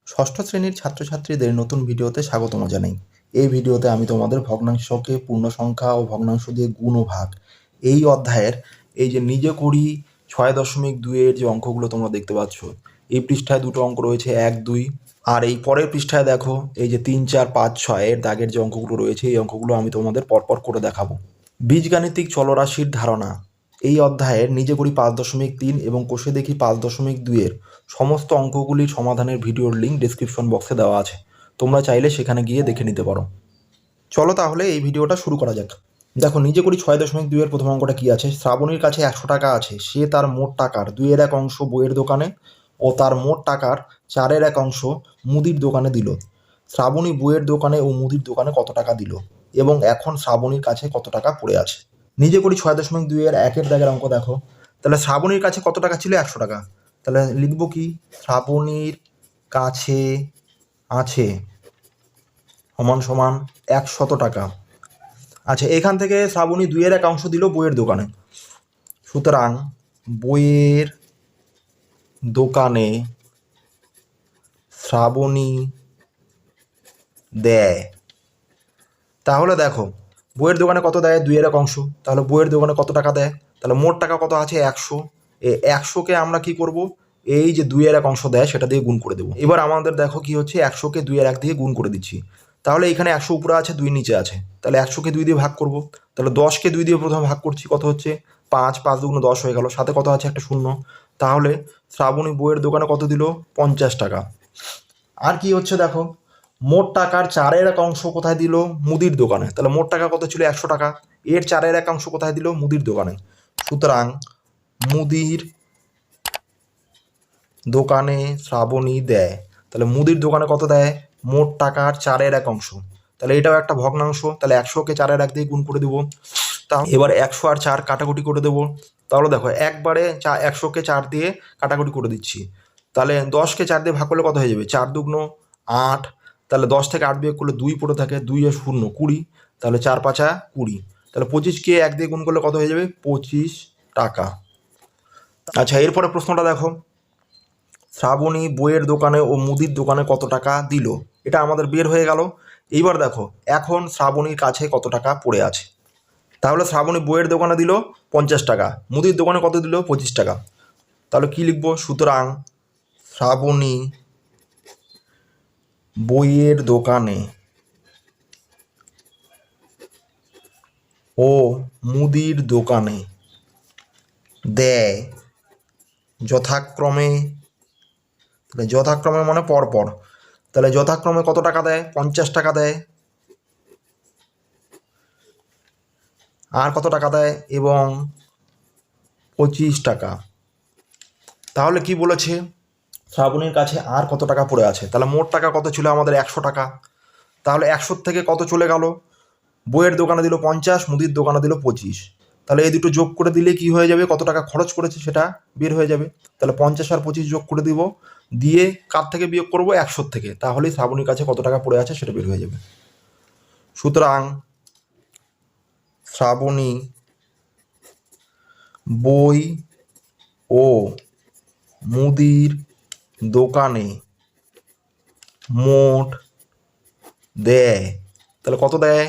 ষষ্ঠ শ্রেণীর ছাত্রছাত্রীদের নতুন ভিডিওতে স্বাগতম জানাই। এই ভিডিওতে আমি তোমাদের ভগ্নাংশকে পূর্ণ সংখ্যা ও ভগ্নাংশ দিয়ে গুণ ও ভাগ এই অধ্যায়ের এই যে নিজে করি ৬.২ এর যে অঙ্কগুলো তোমরা দেখতে পাচ্ছ, এই পৃষ্ঠায় দুটো অঙ্ক রয়েছে ১, ২, আর এই পরের পৃষ্ঠায় দেখো এই যে ৩, ৪, ৫, ৬ এর দাগের যে অঙ্কগুলো রয়েছে এই অঙ্কগুলো আমি তোমাদের পরপর করে দেখাবো। বীজগাণিতিক চলরাশির ধারণা এই অধ্যায়ের নিজে করি ৫.৩ এবং কষে দেখি ৫.২ এর সমস্ত অঙ্কগুলির সমাধানের ভিডিওর লিঙ্ক ডেসক্রিপশন বক্সে দেওয়া আছে, তোমরা চাইলে সেখানে গিয়ে দেখে নিতে পারো। চলো তাহলে এই ভিডিওটা শুরু করা যাক। দেখো নিজে করি ৬.২ এর প্রথম অঙ্কটা কি আছে। শ্রাবণীর কাছে ১০০ টাকা আছে, সে তার মোট টাকার ২ এর ১ অংশ বইয়ের দোকানে ও তার মোট টাকার ৪ এর ১ অংশ মুদির দোকানে দিল। শ্রাবণী বইয়ের দোকানে ও মুদির দোকানে কত টাকা দিল এবং এখন শ্রাবণীর কাছে কত টাকা পড়ে আছে। নিজে করি ৬.২ এর ১ এর দাগের অঙ্ক দেখো। তাহলে শ্রাবণীর কাছে কত টাকা ছিল? ১০০ টাকা। তাহলে লিখবো কি? শ্রাবণীর কাছে আছে সমান সমান ১০০ টাকা। আচ্ছা, এখান থেকে শ্রাবণী ২ এর ১ অংশ দিল বইয়ের দোকানে, সুতরাং বইয়ের দোকানে শ্রাবণী দেয়। তাহলে দেখো বইয়ের দোকানে কত দেয়? ২ এর ১ অংশ। তাহলে বইয়ের দোকানে কত টাকা দেয়? তাহলে মোট টাকা কত আছে? ১০০। এই ১০০কে আমরা কি করব? এই যে ২ এর ১ অংশ দেয় সেটা দিয়ে গুণ করে দেবো। এবার আমাদের দেখো কি হচ্ছে, ১০০কে ২ এর ১ দিয়ে গুণ করে দিচ্ছি। তাহলে এখানে ১০০ উপরে আছে, ২ নিচে আছে, তাহলে ১০০কে ২ দিয়ে ভাগ করব। তাহলে ১০কে ২ দিয়ে প্রথমে ভাগ করছি, কত হচ্ছে? ৫, ৫ দুগুণ ১০ হয়ে গেল, সাথে কত আছে? একটা শূন্য। তাহলে শ্রাবণী বইয়ের দোকানে কত দিল? ৫০ টাকা। আর কি হচ্ছে দেখো, মোট টাকার ৪ এর ১ অংশ কোথায় দিল? মুদির দোকানে। তাহলে মোট টাকা কত ছিল? ১০০ টাকা। এর ৪ এর ১ অংশ কোথায় দিল? মুদির দোকানে। সুতরাং মুদির দোকানে শ্রাবণী দেয়। তাহলে মুদির দোকানে কত দেয়? মোট টাকার ৪ এর ১ অংশ। তাহলে এটাও একটা ভগ্নাংশ, তাহলে ১০০কে ৪ এর ১ দিয়ে গুণ করে দেবো। তা এবার ১০০ আর ৪ কাটাকুটি করে দেবো। তাহলে দেখো একবারে ১০০কে ৪ দিয়ে কাটাকুটি করে দিচ্ছি। তাহলে ১০কে ৪ দিয়ে ভাগ করলে কত হয়ে যাবে? ৪ দুগুণ ৮। তাহলে ১০ থেকে ৮ বিয়োগ করলে ২ পড়ে থাকে, ২ এ ০, ২০। তাহলে ৪ ৫ ২০। তাহলে ২৫কে ১ দিয়ে গুণ করলে কত হয়ে যাবে? ২৫ টাকা। আচ্ছা, এরপরে প্রশ্নটা দেখো, শ্রাবণী বইয়ের দোকানে ও মুদির দোকানে কত টাকা দিল, এটা আমাদের বের হয়ে গেল। এইবার দেখো এখন শ্রাবণীর কাছে কত টাকা পড়ে আছে। তাহলে শ্রাবণী বইয়ের দোকানে দিল ৫০ টাকা, মুদির দোকানে কত দিল? ২৫ টাকা। তাহলে কি লিখবো? সুতরাং শ্রাবণী বইয়ের দোকানে ও মুদির দোকানে দেয় যথাক্রমে, তাহলে যথাক্রমে মানে পরপর, তাহলে যথাক্রমে কত টাকা দেয়? ৫০ টাকা দেয়, আর কত টাকা দেয়? এবং ২৫ টাকা। তাহলে কি বলেছে? শ্রাবণীর কাছে আর কত টাকা পড়ে আছে। তাহলে মোট টাকা কত ছিল আমাদের? ১০০ টাকা। তাহলে ১০০ থেকে কত চলে গেল? বইয়ের দোকানে দিল ৫০, মুদির দোকানে দিল ২৫। তাহলে এই দুটো যোগ করে দিলে কি হয়ে যাবে? কত টাকা খরচ করেছে সেটা বের হয়ে যাবে। তাহলে ৫০ আর ২৫ যোগ করে দিব, দিয়ে কার থেকে বিয়োগ করব? ১০০ থেকে। তাহলেই শ্রাবণীর কাছে কত টাকা পড়ে আছে সেটা বের হয়ে যাবে। সুতরাং শ্রাবণী বই ও মুদির দোকানে মোট দেয়, তাহলে কত দেয়?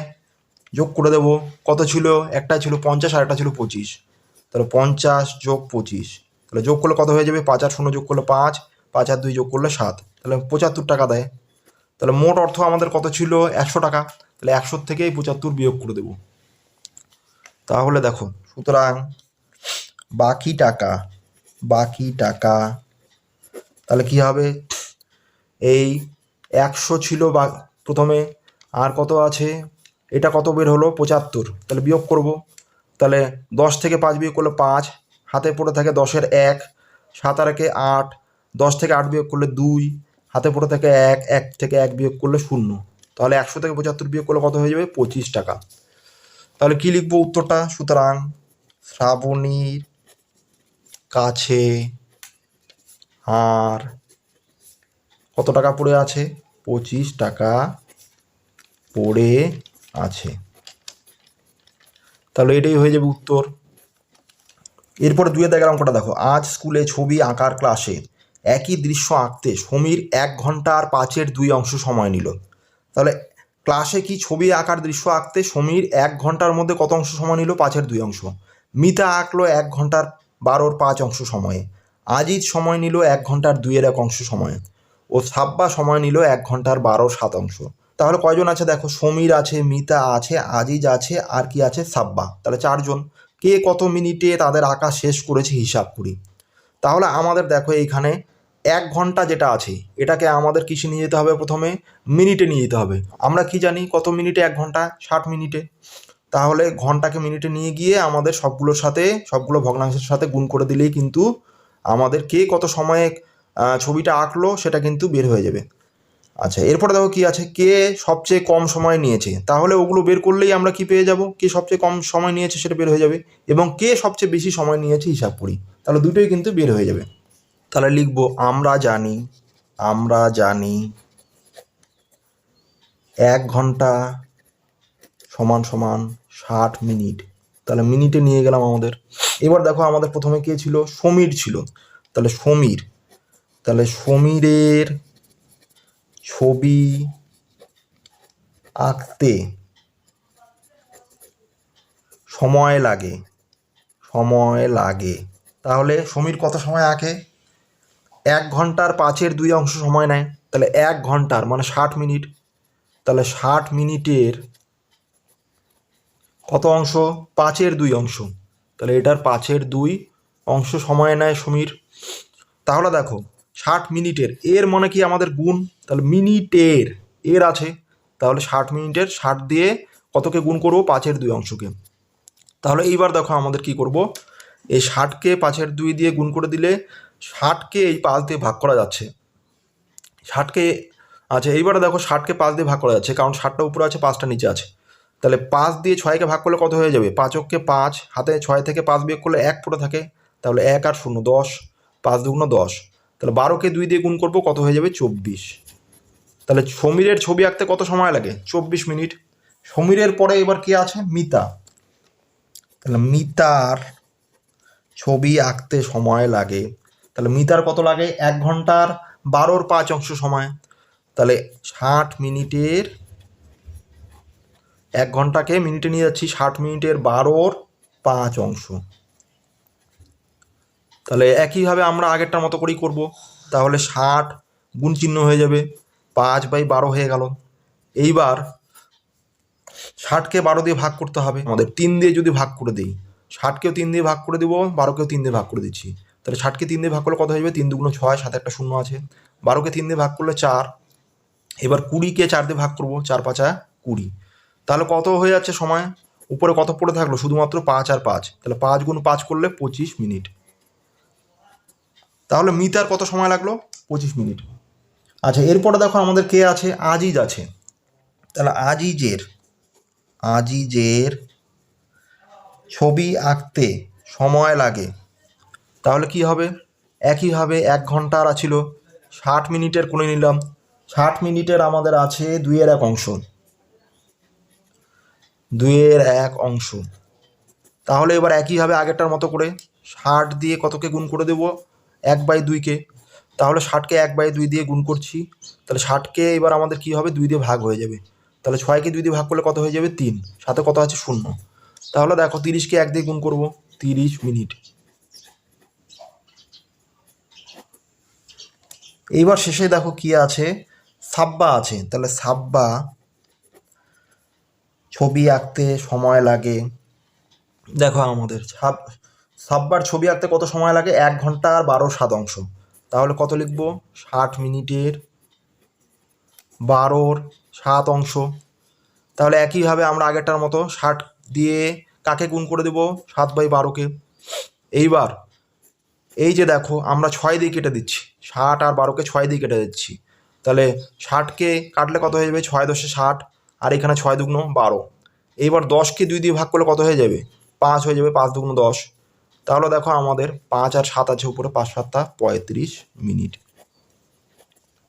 যোগ করে দেবো। কত ছিল? একটা ছিল ৫০ আর একটা ছিল ২৫। তাহলে ৫০ যোগ ২৫, তাহলে যোগ করলে কত হয়ে যাবে? ৫ আর ০ যোগ করলে ৫, ৫ আর ২ যোগ করলে ৭, তাহলে ৭৫ টাকা দেয়। তাহলে মোট অর্থ আমাদের কত ছিল? ১০০ টাকা। তাহলে ১০০ থেকে এই ৭৫ বিয়োগ করে দেবো। তাহলে দেখো, সুতরাং বাকি টাকা তাহলে কি হবে? এই ১০০ ছিল বা প্রথমে, আর কত আছে? এটা কত বের হলো? ৭৫। তাহলে বিয়োগ করব। তাহলে ১০ থেকে ৫ বিয়োগ করলে ৫, হাতে পড়ে থাকে ১০-এর ১, ৭ আর ১-এ ৮, ১০ থেকে ৮ বিয়োগ করলে ২, হাতে পড়ে থাকে ১, ১ থেকে ১ বিয়োগ করলে ০। তাহলে ১০০ থেকে ৭৫ বিয়োগ করলে কত হয়ে যাবে? ২৫ টাকা। তাহলে কি লিখবো উত্তরটা? সুতরাং শ্রাবণীর কাছে আর কত টাকা পড়ে আছে? ২৫ টাকা পড়ে আছে। তাহলে এটাই হয়ে যাবে উত্তর। এরপরে ২ দাগের অঙ্কটা দেখো, আজ স্কুলে ছবি আঁকার ক্লাসে একই দৃশ্য আঁকতে সমীর 1 ঘন্টা আর 5/2 সময় নিল। তাহলে ক্লাসে কি ছবি আঁকার দৃশ্য আঁকতে সমীর 1 ঘন্টার মধ্যে কত অংশ সময় নিল? 5/2। মিতা আঁকলো 1 ঘন্টার 12/5 সময়ে। আজিজ সময় নিল 1 ঘন্টার 2/1 সময়ে। ও সাব্বা সময় নিল 1 ঘন্টার 12/7। তাহলে কয়জন আছে দেখো, সমীর আছে, মিতা আছে, আজিজ আছে, আর কি আছে? সাব্বা। তাহলে 4জন। কে কত মিনিটে তাদের আঁকা শেষ করেছে হিসাব করি। তাহলে আমাদের দেখো এইখানে 1 ঘন্টা যেটা আছে এটাকে আমাদের কিসে নিয়ে যেতে হবে? প্রথমে মিনিটে নিয়ে যেতে হবে। আমরা কি জানি কত মিনিটে 1 ঘন্টা? 60 মিনিটে। তাহলে ঘন্টাকে মিনিটে নিয়ে গিয়ে আমাদের সবগুলো ভগ্নাংশের সাথে গুণ করে দিলেই কিন্তু আমাদের কে কত সময়ে ছবিটা আঁকলো সেটা কিন্তু বের হয়ে যাবে। আচ্ছা, এরপরে দেখো কি আছে, কে সবচেয়ে কম সময় নিয়েছে। তাহলে ওগুলো বের করলেই আমরা কি পেয়ে যাব? কে সবচেয়ে কম সময় নিয়েছে সেটা বের হয়ে যাবে, এবং কে সবচেয়ে বেশি সময় নিয়েছে হিসাব করি। তাহলে দুটোই কিন্তু বের হয়ে যাবে। তাহলে লিখবো আমরা জানি 1 ঘন্টা সমান সমান 60 মিনিট। তাহলে মিনিটে নিয়ে গেলাম আমাদের। এবার দেখো আমাদের প্রথমে কে ছিল? সমীর ছিল। তাহলে সমীরের ছবি আঁকতে সময় লাগে। তাহলে সমীর কত সময় আঁকে? 1 ঘন্টার 5/2 সময় নেয়। তাহলে 1 ঘন্টার মানে 60 মিনিট। তাহলে 60 মিনিটের কত অংশ? 5/2। তাহলে এটার 5/2 সময় নেয় সমীর। তাহলে দেখো 60 মিনিটের এর মানে কি আমাদের গুণ। তাহলে মিনিটের এর আছে, তাহলে 60 মিনিটের 60 দিয়ে কতকে গুণ করবো? 5/2। তাহলে এইবার দেখো আমাদের কি করব, এই 60কে 5/2 দিয়ে গুণ করে দিলে 60কে এই 5 দিয়ে ভাগ করা যাচ্ছে। 60কে আচ্ছা, এইবারে দেখো 60কে 5 দিয়ে ভাগ করা যাচ্ছে, কারণ 60টা উপরে আছে 5টা নিচে আছে। তাহলে 5 দিয়ে 6কে ভাগ করলে কত হয়ে যাবে? 5 × 5, হাতে 6 থেকে 5 বিয়োগ করলে 1 পড়ে থাকে। তাহলে 1 আর 0 10, 5 2 10। তাহলে 12কে 2 দিয়ে গুণ করবো, কত হয়ে যাবে? 24। তাহলে সমীরের ছবি আঁকতে কত সময় লাগে? 24 মিনিট। সমীরের পরে এবার কে আছে? মিতা। তাহলে মিতার ছবি আঁকতে সময় লাগে। তাহলে মিতার কত লাগে? 1 ঘন্টার 12/5 সময়। তাহলে 60 মিনিটের 1 ঘন্টাকে মিনিটে নিয়ে যাচ্ছি, 60 মিনিটের 12/5। তাহলে একইভাবে আমরা আগেরটার মতো করেই করব। তাহলে 60 গুণ চিহ্ন হয়ে যাবে, 5/12 হয়ে গেল। এইবার 60কে 12 দিয়ে ভাগ করতে হবে আমাদের। 3 দিয়ে যদি ভাগ করে দিই, 60কেও 3 দিয়ে ভাগ করে দিব, 12কেও 3 দিয়ে ভাগ করে দিচ্ছি। তাহলে 60কে 3 দিয়ে ভাগ করলে কত হয়ে যাবে? 3 2 6, সাথে একটা 0 আছে। 12কে 3 দিয়ে ভাগ করলে 4। এবার 20কে 4 দিয়ে ভাগ করবো, 4 5 20। তাহলে কত হয়ে যাচ্ছে সময়? উপরে কত পড়ে থাকলো? শুধুমাত্র 5 আর 5। তাহলে 5 × 5 করলে 25 মিনিট। তাহলে মিতার কত সময় লাগলো? 25 মিনিট। আচ্ছা, এরপরে দেখো আমাদের কে আছে? আজিজ আছে। তাহলে আজিজের ছবি আঁকতে সময় লাগে। তাহলে কি হবে? একইভাবে 1 ঘন্টার ছিল, 60 মিনিটের করে নিলাম। 60 মিনিটের আমাদের আছে 2/1। তাহলে এবার একইভাবে আগেরটার মতো করে 60 দিয়ে কতকে গুণ করে দেবো? 1/2কে। তাহলে 60কে 1/2 দিয়ে গুণ করছি। তাহলে 60কে এবার আমাদের কি হবে? 2 দিয়ে ভাগ হয়ে যাবে। তাহলে 6কে 2 দিয়ে ভাগ করলে কত হয়ে যাবে? 3, সাথে কত আছে? 0। তাহলে দেখো 30কে 1 দিয়ে গুণ করবো, 30 মিনিট। এইবার শেষে দেখো কি আছে? সাব্বা আছে। তাহলে সাব্বা ছবি আঁকতে সময় লাগে। দেখো আমাদের সাব্বার ছবি আঁকতে কত সময় লাগে? 1 ঘন্টা আর 12/7। তাহলে কত লিখবো? 60 মিনিটের 12/7। তাহলে একইভাবে আমরা আগেরটার মতো 60 দিয়ে কাকে গুণ করে দেবো? 7/12কে। এইবার এই যে দেখো আমরা 6 দিয়ে কেটে দিচ্ছি, 60 আর 12কে 6 দিয়ে কেটে দিচ্ছি। তাহলে 60কে কাটলে কত হয়ে যাবে? 6 10 60, আর এখানে 6 2 12। এইবার 10কে 2 দিয়ে ভাগ করলে কত হয়ে যাবে? 5 হয়ে যাবে, 5 2 10। তাহলে দেখো আমাদের 5 আর 7 আছে উপরে, 5 7 35 মিনিট।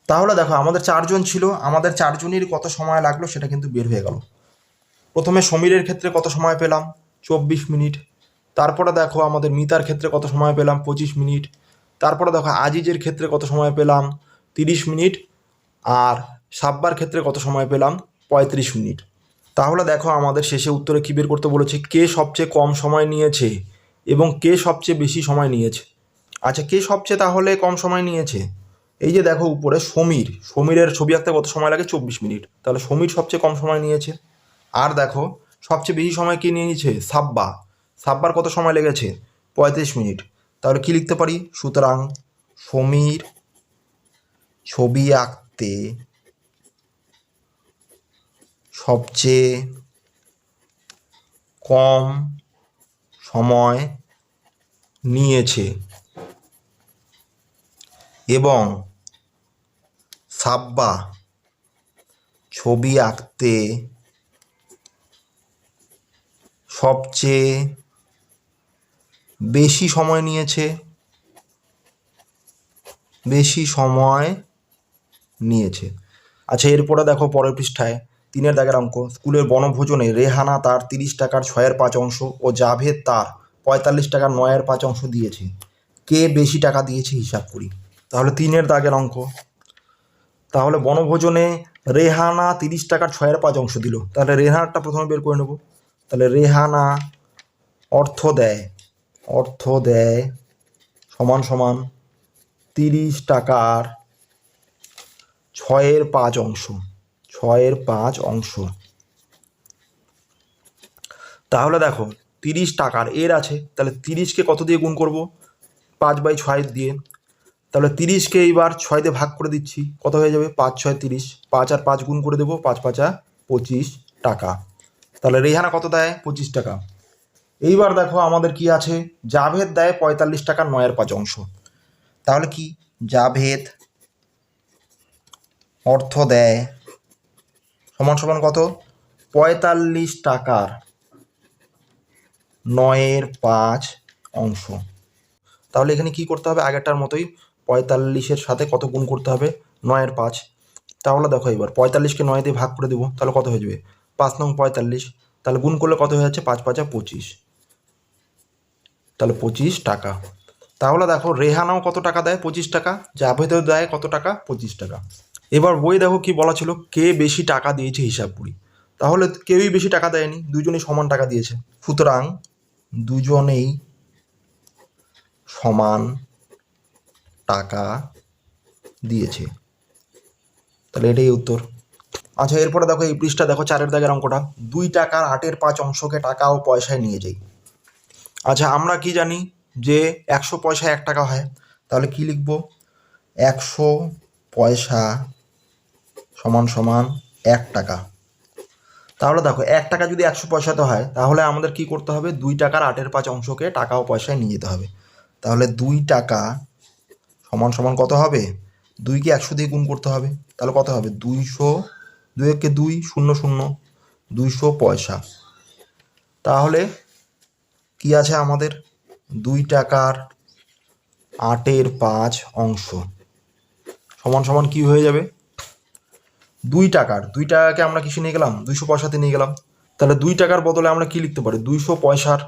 তাহলে দেখো আমাদের 4জন ছিল, আমাদের 4জনের কত সময় লাগলো সেটা কিন্তু বের হয়ে গেল। প্রথমে সমীরের ক্ষেত্রে কত সময় পেলাম? 24 মিনিট। তারপরে দেখো আমাদের মিতার ক্ষেত্রে কত সময় পেলাম? 25 মিনিট। তারপরে দেখো আজিজের ক্ষেত্রে কত সময় পেলাম 30 মিনিট, আর সাব্বার ক্ষেত্রে কত সময় পেলাম 35 মিনিট। তাহলে দেখো আমাদের শেষে উত্তরে কী বের করতে বলেছে, কে সবচেয়ে কম সময় নিয়েছে এবং কে সবচেয়ে বেশি সময় নিয়েছে। আচ্ছা, কে সবচেয়ে তাহলে কম সময় নিয়েছে, এই যে দেখো উপরে সমীরের ছবি আঁকতে কত সময় লাগে 24 মিনিট, তাহলে সমীর সবচেয়ে কম সময় নিয়েছে। আর দেখো সবচেয়ে বেশি সময় কে নিয়েছে, সাব্বার কত সময় লেগেছে 35 মিনিট। তাহলে কি লিখতে পারি, সুতরাং সমীর ছবি আঁকতে সবচেয়ে কম সময় নিয়েছে এবং সাব্বা ছবি আঁকতে সবচেয়ে বেশি সময় নিয়েছে। আচ্ছা, এরপরে দেখো পরের পৃষ্ঠায় 3 দাগের অঙ্ক, স্কুলের বনভোজনে রেহানা তার 30 টাকার 6/5 অংশ ও জাভেদ তার 45 টাকার 9/5 অংশ দিয়েছে, কে বেশি টাকা দিয়েছে হিসাব করি। তাহলে 3 দাগের অঙ্ক, তাহলে বনভোজনে রেহানা 30 টাকার 6/5 অংশ দিল, তাহলে রেহানাটা প্রথমে বের করে নেব। তাহলে রেহানা অর্থ দেয় সমান সমান 30 টাকার 6/5 অংশ। তাহলে দেখো 30 টাকার এর আছে, তাহলে 30কে কত দিয়ে গুণ করব, 5/6 দিয়ে। তাহলে 30কে এইবার 6 দিয়ে ভাগ করে দিচ্ছি, কত হয়ে যাবে 5 6 30, 5 আর 5 গুণ করে দেবো, 5 5 25 টাকা। তাহলে রেহানা কত দেয় 25 টাকা। এইবার দেখো আমাদের কি আছে, জাভেদ দেয় 45 টাকার 9/5 অংশ। তাহলে কি, জাভেদ অর্থ দেয় সমান সমান কত, 45 টাকার 9/5 অংশ। তাহলে এখানে কি করতে হবে, আগেরটার মতোই 45-এর সাথে কত গুণ করতে হবে, 9/5। তাহলে দেখো এবার 45কে 9 দিয়ে ভাগ করে দেবো, তাহলে কত হয়ে যাবে 5 নং 45, তাহলে গুণ করলে কত হয়ে যাচ্ছে 5 5 25, তাহলে 25 টাকা। তাহলে দেখো রেহানাও কত টাকা দেয় 25 টাকা, জাভেদও দেয় কত টাকা 25 টাকা। এবার বই দেখো কি বলা ছিল, কে বেশি টাকা দিয়েছে হিসাব করি। তাহলে কেউই বেশি টাকা দেয়নি, দুজনেই সমান টাকা দিয়েছে, সুতরাং দুজনেই সমান টাকা দিয়েছে, তাহলে এটাই উত্তর। আচ্ছা, এরপরে দেখো এই পৃষ্ঠা দেখো 4 দাগের অঙ্কটা, 2 টাকার 8/5 অংশকে টাকা ও পয়সায় নিয়ে যাই। আচ্ছা, আমরা কি জানি যে 100 পয়সায় 1 টাকা হয়, তাহলে কি লিখব, 100 পয়সা সমান সমান 1 টাকা। তাহলে দেখো 1 টাকা যদি 100 পয়সাতে হয়, তাহলে আমাদের কি করতে হবে, 2 টাকার 8/5 অংশকে টাকা ও পয়সায় নিয়ে যেতে হবে। তাহলে 2 টাকা সমান সমান কত হবে, 2কে 100 দিয়ে গুণ করতে হবে, তাহলে কত হবে 200, 2 একে 2 0 0, 200 পয়সা। তাহলে কি আছে আমাদের, 2 টাকার 8/5 অংশ সমান সমান কি হয়ে যাবে, 2 টাকাকে আমরা কিসে নিয়ে গেলাম 200 পয়সাতে নিয়ে গেলাম, তাহলে 2 টাকার বদলে আমরা কি লিখতে পারি 200 পয়সার।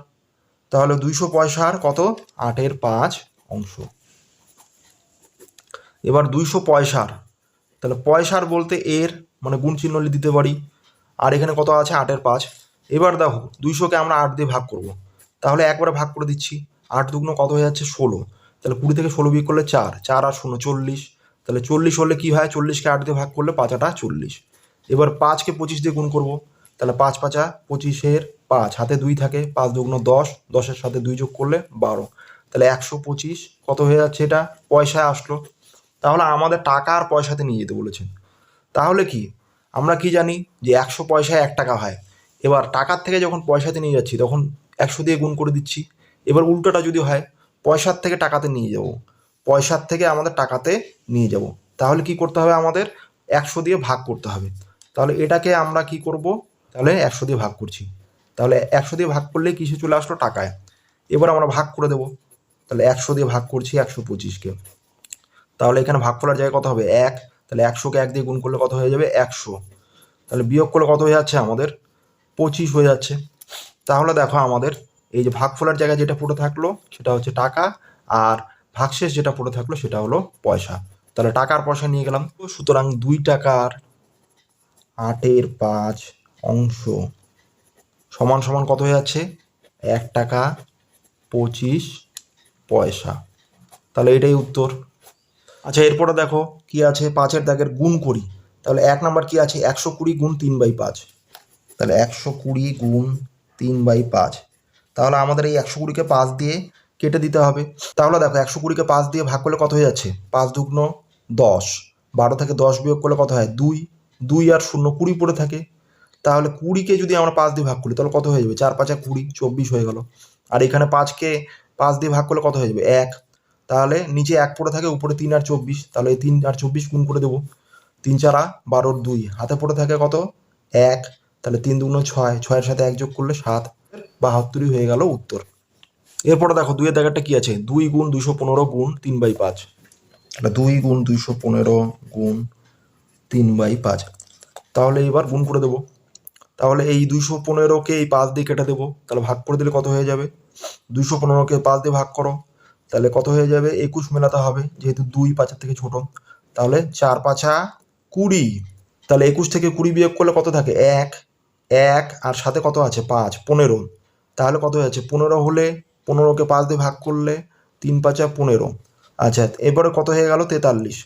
তাহলে 200 পয়সার কত 8/5 অংশ। এবার 200 পয়সার, তাহলে পয়সার বলতে এর মানে গুণ চিহ্ন দিতে পারি, আর এখানে কত আছে 8/5। এবার দেখো 200কে আমরা 8 দিয়ে ভাগ করব, তাহলে একবারে ভাগ করে দিচ্ছি, 8 দুগুণ কত হয়ে যাচ্ছে 16, তাহলে 20 থেকে 16 বিয়োগ করলে 4 4 আর 0 40, তাহলে 40 হলে কি হয়, 40কে 8 দিয়ে ভাগ করলে 5 8 40। এবার 5কে 25 দিয়ে গুণ করব, তাহলে 5 5 25-এর 5 হাতে 2 থাকে, 5 দুগুণ 10, 10-এর সাথে 2 যোগ করলে 12, তাহলে 125 কত হয়ে যাচ্ছে, এটা পয়সায় আসলো। তাহলে আমাদের টাকা আর পয়সাতে নিয়ে যেতে বলেছেন। তাহলে কি আমরা কি জানি যে 100 পয়সায় 1 টাকা হয়, এবার টাকার থেকে যখন পয়সাতে নিয়ে যাচ্ছি তখন 100 দিয়ে গুণ করে দিচ্ছি। এবার উল্টোটা যদি হয়, পয়সার থেকে টাকাতে নিয়ে যাব, পয়সার থেকে আমাদের টাকাতে নিয়ে যাব, তাহলে কি করতে হবে, আমাদের 100 দিয়ে ভাগ করতে হবে। তাহলে এটাকে আমরা কি করব, তাহলে 100 দিয়ে ভাগ করছি, তাহলে 100 দিয়ে ভাগ করলে কিসে চলে আসলো, টাকায়। এবার আমরা ভাগ করে দেব, তাহলে 100 দিয়ে ভাগ করছি 125-কে, তাহলে এখানে ভাগফলের জায়গায় কত হবে 1, তাহলে 100-কে 1 দিয়ে গুণ করলে কত হয়ে যাবে 100, তাহলে বিয়োগ করলে কত হয়ে যাচ্ছে আমাদের 25 হয়ে যাচ্ছে। তাহলে দেখো আমাদের এই যে ভাগফলের জায়গায় যেটা পুরো থাকলো সেটা হচ্ছে টাকা, আর ভাগশেষ যেটা পড়ে থাকলো সেটা হলো পয়সা। তাহলে টাকার পয়সা নিয়ে গেলাম। সুতরাং 2 টাকার 8/5 অংশ সমান সমান কত হয়ে যাচ্ছে? 1 টাকা 25 পয়সা। তাহলে এটাই উত্তর। আচ্ছা, এরপরে দেখো কি আছে, 5-এর দাগের গুণ করি। তাহলে 1 নাম্বার কি আছে? 120 গুণ 3/5। তাহলে 120 গুণ 3/5। তাহলে আমাদের এই 120কে 5 দিয়ে কেটে দিতে হবে। তাহলে দেখো 120কে 5 দিয়ে ভাগ করলে কত হয়ে যাচ্ছে? 5 দুগুণ 10। 12 থেকে 10 বিয়োগ করলে কত হয়? 2। 2 আর 0 20 পড়ে থাকে। তাহলে 20কে যদি আমরা 5 দিয়ে ভাগ করি তাহলে কত হয়ে যাবে? 4×5 20, 24 হয়ে গেল। আর এখানে 5কে 5 দিয়ে ভাগ করলে কত হয়ে যাবে? 1। তাহলে নিচে 1 পড়ে থাকে, উপরে 3 আর 24। তাহলে এই 3 আর 24 গুণ করে দেবো। 3×4 12, 2 হাতে পড়ে থাকে কত? 1। তাহলে 3 দুগুণ 6, 6-এর সাথে 1 যোগ করলে 7, 72 হয়ে গেল উত্তর। এরপরে দেখো 2-এর দাগেরটা কি আছে? 2 গুণ 215 গুণ 3/5। তাহলে 2 গুণ 215 গুণ 3/5। তাহলে এবার গুণ করে দেবো। তাহলে এই 215কে এই 5 দিয়ে কেটে দেবো। তাহলে ভাগ করে দিলে কত হয়ে যাবে? 215কে 5 দিয়ে ভাগ করো, তাহলে কত হয়ে যাবে? 21 মেলাতে হবে, যেহেতু 2 5-এর থেকে ছোট। তাহলে 4×5 20। তাহলে 21 থেকে 20 বিয়োগ করলে কত থাকে? 1। 1 আর সাথে কত আছে? 5, 15। তাহলে কত হয়ে যাচ্ছে? 15 হলে 15কে 5 দিয়ে ভাগ করলে 3×5 15। আচ্ছা, এবারে কত হয়ে গেল? 43।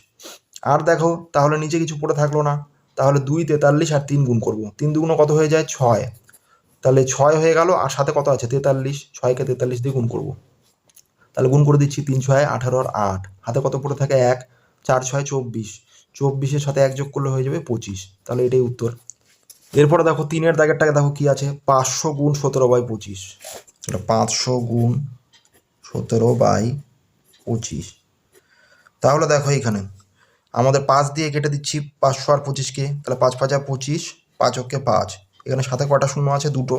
আর দেখো তাহলে নিচে কিছু পড়ে থাকলো না। তাহলে 2 43 আর 3 গুণ করবো। 3 দুগুণ কত হয়ে যায়? 6। তাহলে 6 হয়ে গেল, আর সাথে কত আছে? 43। 6কে 43 দিয়ে গুণ করবো। তাহলে গুণ করে দিচ্ছি। 3 6 18 আর 8 হাতে কত পড়ে থাকে? 1। 4 6 24। 24-এর সাথে 1 যোগ করলে হয়ে যাবে 25। তাহলে এটাই উত্তর। এরপরে দেখো 3-এর দাগেরটাকে দেখো কি আছে? 500 গুণ 17/25। তাহলে 500 গুণ 17/25। তাহলে দেখো এইখানে আমাদের 5 দিয়ে কেটে দিচ্ছি 500 আর 25কে। তাহলে 5×5 25, 5×5 5। এখানে সাথে কটা শূন্য আছে? 2টো।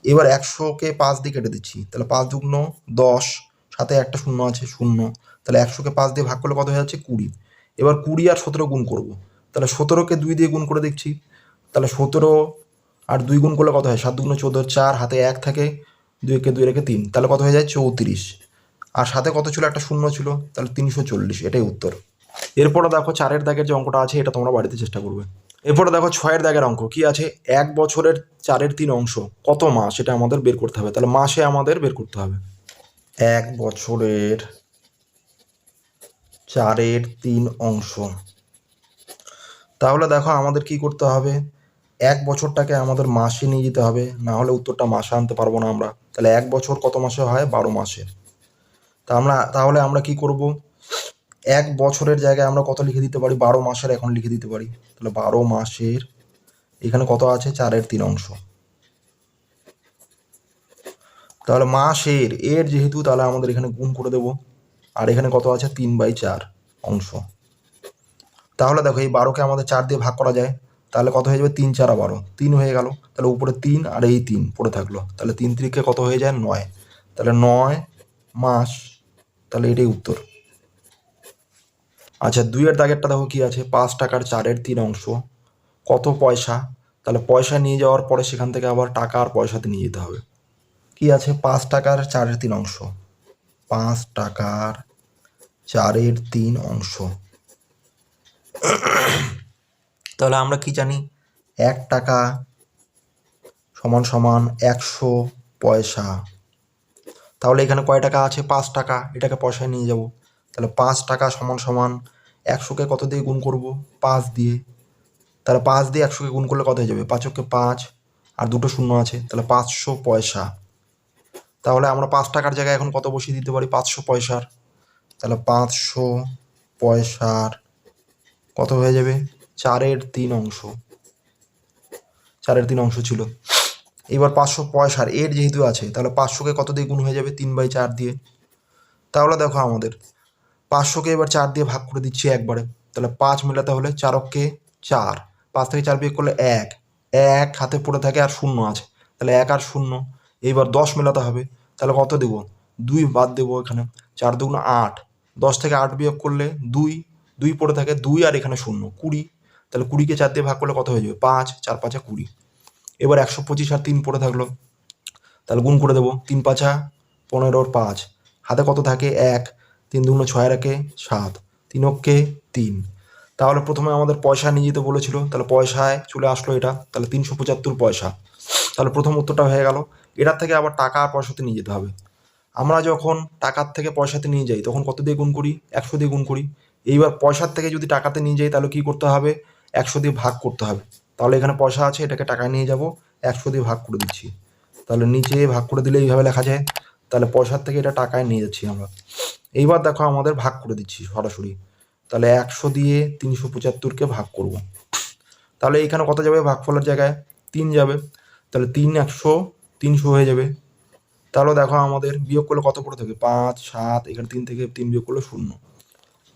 এবার 100কে 5 দিয়ে কেটে দিচ্ছি। তাহলে 5 দুগুণ 10, সাথে একটা শূন্য আছে, 0। তাহলে 100কে 5 দিয়ে ভাগ করলে কত হয়ে যাচ্ছে? 20। এবার 20 আর 17 গুণ করব। তাহলে 17কে 2 দিয়ে গুণ করে দেখছি। তাহলে 17 আর 2 গুণ করলে কত হয়? 7 দুগুণ 14, 4 হাতে 1 থাকে, 2কে 2 রেখে 3। তাহলে কত হয়ে যায়? 34। আর সাথে কত ছিল? একটা শূন্য ছিল। তাহলে 340। এটাই উত্তর। এরপরে দেখো 4-এর দাগের যে অঙ্কটা আছে এটা তোমরা বাড়িতে চেষ্টা করবে। এরপরে দেখো 6-এর দাগের অঙ্ক কি আছে? 1 বছরের 4/3 অংশ কত মাস? এটা আমাদের বের করতে হবে। তাহলে মাসে আমাদের বের করতে হবে। 1 বছরের 4/3 অংশ। তাহলে দেখো আমাদের কি করতে হবে? 1 বছরটাকে আমাদের মাসে নিয়ে যেতে হবে, না হলে উত্তরটা মাসে আনতে পারবো না আমরা। তাহলে 1 বছর কত মাসে হয়? 12 মাসে। তাহলে আমরা কি করব? 1 বছরের জায়গায় আমরা কত লিখে দিতে পারি? 12 মাসের এখন লিখে দিতে পারি। তাহলে 12 মাসের এখানে কত আছে? 4/3 অংশ। তাহলে মাসের এর যেহেতু, তাহলে আমাদের এখানে গুণ করে দেবো। আর এখানে কত আছে? 3/4 অংশ। তাহলে দেখো এই 12কে আমাদের 4 দিয়ে ভাগ করা যায়। তাহলে কত হয়ে যাবে? 3 4 12, 3 হয়ে গেল। তাহলে উপরে 3 আর এই 3 পড়ে থাকলো। তাহলে 3 3-কে কত হয়ে যায়? 9। তাহলে 9 মাস। তাহলে এটাই উত্তর। আচ্ছা, 2-এর দাগেরটা দেখো কি আছে? 5 টাকার 4/3 অংশ কত পয়সা? তাহলে পয়সা নিয়ে যাওয়ার পরে সেখান থেকে আবার টাকা আর পয়সাতে নিয়ে যেতে হবে। কি আছে? 5 টাকার 4/3 অংশ। 5 টাকার 4/3 অংশ। তাহলে আমরা কি জানি? 1 টাকা সমান সমান 100 পয়সা। তাহলে এখানে কয় টাকা আছে? 5 টাকা। এটাকে পয়সায় নিয়ে যাব। তাহলে 5 টাকা সমান সমান 100কে কত দিয়ে গুণ করব? 5 দিয়ে। তাহলে 5 দিয়ে 100কে গুণ করলে কত হয়ে যাবে? 5 5 আর 2টো শূন্য আছে। তাহলে 500 পয়সা। তাহলে আমরা 5 টাকার জায়গায় এখন কত বসিয়ে দিতে পারি? 500 পয়সার। তাহলে 500 পয়সার কত হয়ে যাবে? 4/3 অংশ। 4/3 অংশ ছিল। এবার 500 পয়সার এর যেহেতু আছে, তাহলে 500কে কত দিয়ে গুণ হয়ে যাবে? 3/4 দিয়ে। তাহলে দেখো আমাদের 500কে এবার 4 দিয়ে ভাগ করে দিচ্ছি একবারে। তাহলে 5 মেলাতে হলে 4 4, 5 থেকে 4 বিয়োগ করলে 1। 1 হাতে পড়ে থাকে আর শূন্য আছে। তাহলে 1 আর 0। এইবার 10 মেলাতে হবে। তাহলে কত দেবো? 2 বাদ দেবো এখানে। 4 দুগুণ 8। 10 থেকে 8 বিয়োগ করলে 2। 2 পড়ে থাকে, 2 আর এখানে 0, 20। তাহলে 20কে 4 দিয়ে ভাগ করলে কত হয়ে যাবে? 5, 4 5 20। এবার 125 আর 3 পড়ে থাকলো। তাহলে গুণ করে দেবো। 3 5 15 5, হাতে কত থাকে? 1। তিন দুগুণ 6 একে 7, 3 অক্ষে 3। তাহলে প্রথমে আমাদের পয়সা নিয়ে যেতে বলেছিল, তাহলে পয়সায় চলে আসলো এটা, তাহলে 375 পয়সা। তাহলে প্রথম উত্তরটা হয়ে গেল। এটার থেকে আবার টাকা আর পয়সাতে নিয়ে যেতে হবে। আমরা যখন টাকার থেকে পয়সাতে নিয়ে যাই তখন কত দিয়ে গুণ করি? 100 দিয়ে গুণ করি। এইবার পয়সার থেকে যদি টাকাতে নিয়ে যাই তাহলে কি করতে হবে? 100 দিয়ে ভাগ করতে হবে। তাহলে এখানে পয়সা আছে, এটাকে টাকায় নিয়ে যাব, 100 দিয়ে ভাগ করে দিচ্ছি। তাহলে নিচে ভাগ করে দিলে এইভাবে লেখা যায়। তাহলে পয়সার থেকে এটা টাকায় নিয়ে যাচ্ছি আমরা। এইবার দেখো আমাদের ভাগ করে দিচ্ছি সরাসরি। তাহলে 100 দিয়ে 375কে ভাগ করব। তাহলে এখানে কত যাবে ভাগফলের জায়গায়? 3 যাবে। তাহলে 3 100 300 হয়ে যাবে। তাহলে দেখো আমাদের বিয়োগ করলে কত পড়ে থাকে? 5 7, এখানে 3 থেকে 3 বিয়োগ করলে 0।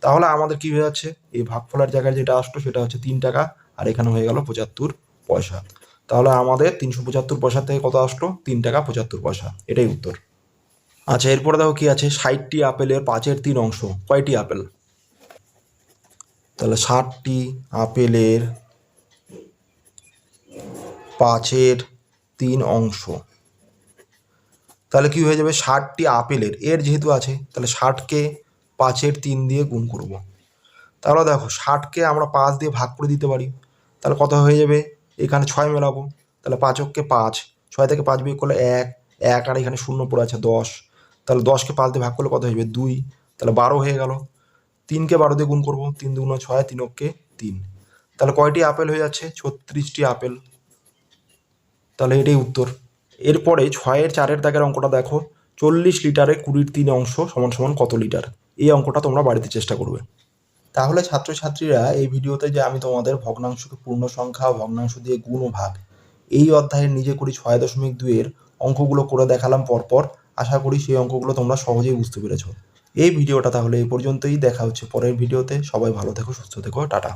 তাহলে আমাদের কি হয়ে যাচ্ছে? এই ভাগফলের জায়গায় যেটা আসলো সেটা হচ্ছে 3 টাকা, আর এখানে হয়ে গেল 75 পয়সা। তাহলে আমাদের 375 পয়সা থেকে কত আসলো? 3 টাকা 75 পয়সা। এটাই উত্তর। আচ্ছা, এরপরে দেখো কি আছে? 60টি আপেলের 5-এর 3 অংশ। কয়টি আপেল? তাহলে 60টি আপেলের 5-এর 3 অংশ। তাহলে কি হয়ে যাবে? 60টি আপেলের, এর যেহেতু আছে তাহলে 60কে 5-এর 3 দিয়ে গুণ করব। তাহলে দেখো 60কে আমরা 5 দিয়ে ভাগ করে দিতে পারি। তাহলে কত হয়ে যাবে? এখানে 6 মেলাবো, তাহলে 5 অক্ষে 5, 6 থেকে 5 বিয়োগ করলে 1, আর এখানে 0 পড়ে আছে 10। তাহলে 10কে 5 দিয়ে ভাগ করলে কত হয়ে যাবে? 2, তাহলে 12 হয়ে গেল। 3কে 12 দিয়ে গুণ করবো, 3 দুগুণ 6, 3 অক্ষে 3। তাহলে কয়টি আপেল হয়ে যাচ্ছে? 36টি আপেল। তাহলে এটাই উত্তর। এরপরে 6-এর 4-এর দাগের অঙ্কটা দেখো। 40 লিটারে 20-র 3 অংশ সমান সমান কত লিটার? এই অঙ্কটা তোমরা বাড়িতে চেষ্টা করবে। তাহলে ছাত্রছাত্রীরা, এই ভিডিওতে যে আমি তোমাদের ভগ্নাংশকে পূর্ণ সংখ্যা ও ভগ্নাংশ দিয়ে গুণ ও ভাগ এই অধ্যায়ের নিজে করি 6.2-এর অঙ্কগুলো করে দেখালাম পরপর। আশা করি সেই অঙ্কগুলো তোমরা সহজেই বুঝতে পেরেছো। এই ভিডিওটা তাহলে এই পর্যন্তই। দেখা হচ্ছে পরের ভিডিওতে। সবাই ভালো থেকো, সুস্থ থেকো, টাটা।